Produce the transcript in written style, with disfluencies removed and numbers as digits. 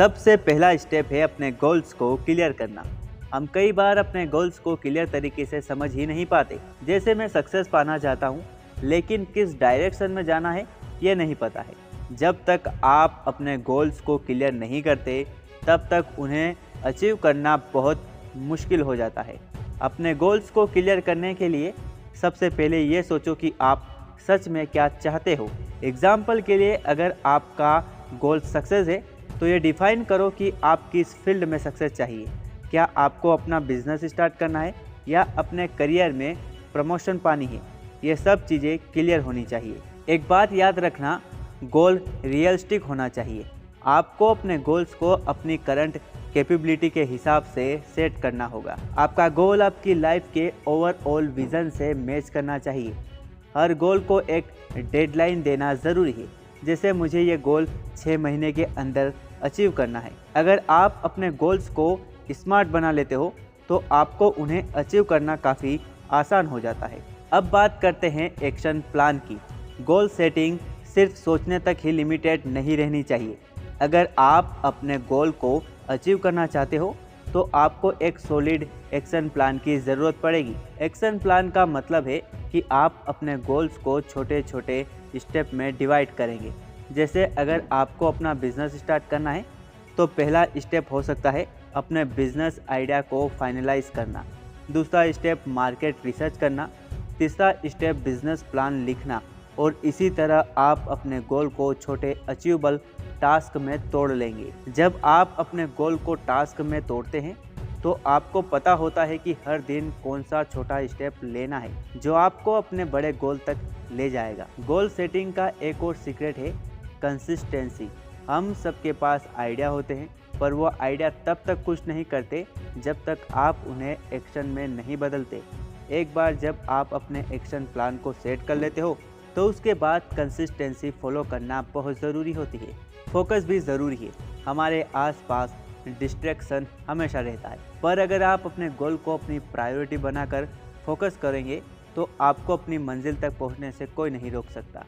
सबसे पहला स्टेप है अपने गोल्स को क्लियर करना। हम कई बार अपने गोल्स को क्लियर तरीके से समझ ही नहीं पाते। जैसे मैं सक्सेस पाना चाहता हूँ, लेकिन किस डायरेक्शन में जाना है ये नहीं पता है। जब तक आप अपने गोल्स को क्लियर नहीं करते, तब तक उन्हें अचीव करना बहुत मुश्किल हो जाता है। अपने गोल्स को क्लियर करने के लिए सबसे पहले ये सोचो कि आप सच में क्या चाहते हो। एग्जाम्पल के लिए, अगर आपका गोल सक्सेस है तो ये डिफाइन करो कि आप किस फील्ड में सक्सेस चाहिए। क्या आपको अपना बिजनेस स्टार्ट करना है या अपने करियर में प्रमोशन पानी है? ये सब चीज़ें क्लियर होनी चाहिए। एक बात याद रखना, गोल रियलिस्टिक होना चाहिए। आपको अपने गोल्स को अपनी करंट कैपेबिलिटी के हिसाब से सेट करना होगा। आपका गोल आपकी लाइफ के ओवरऑल विजन से मैच करना चाहिए। हर गोल को एक डेडलाइन देना ज़रूरी है। जैसे मुझे ये गोल 6 महीने के अंदर अचीव करना है। अगर आप अपने गोल्स को स्मार्ट बना लेते हो तो आपको उन्हें अचीव करना काफ़ी आसान हो जाता है। अब बात करते हैं एक्शन प्लान की। गोल सेटिंग सिर्फ सोचने तक ही लिमिटेड नहीं रहनी चाहिए। अगर आप अपने गोल को अचीव करना चाहते हो तो आपको एक सॉलिड एक्शन प्लान की ज़रूरत पड़ेगी। एक्शन प्लान का मतलब है कि आप अपने गोल्स को छोटे छोटे स्टेप में डिवाइड करेंगे। जैसे अगर आपको अपना बिजनेस स्टार्ट करना है तो पहला स्टेप हो सकता है अपने बिजनेस आइडिया को फाइनलाइज करना। दूसरा स्टेप मार्केट रिसर्च करना। तीसरा स्टेप बिजनेस प्लान लिखना। और इसी तरह आप अपने गोल को छोटे अचीवेबल टास्क में तोड़ लेंगे। जब आप अपने गोल को टास्क में तोड़ते हैं तो आपको पता होता है कि हर दिन कौन सा छोटा स्टेप लेना है जो आपको अपने बड़े गोल तक ले जाएगा। गोल सेटिंग का एक और सीक्रेट है कंसिस्टेंसी। हम सबके पास आइडिया होते हैं, पर वो आइडिया तब तक कुछ नहीं करते जब तक आप उन्हें एक्शन में नहीं बदलते। एक बार जब आप अपने एक्शन प्लान को सेट कर लेते हो तो उसके बाद कंसिस्टेंसी फॉलो करना बहुत ज़रूरी होती है। फोकस भी ज़रूरी है। हमारे आसपास डिस्ट्रैक्शन हमेशा रहता है, पर अगर आप अपने गोल को अपनी प्रायोरिटी बनाकर फोकस करेंगे तो आपको अपनी मंजिल तक पहुंचने से कोई नहीं रोक सकता।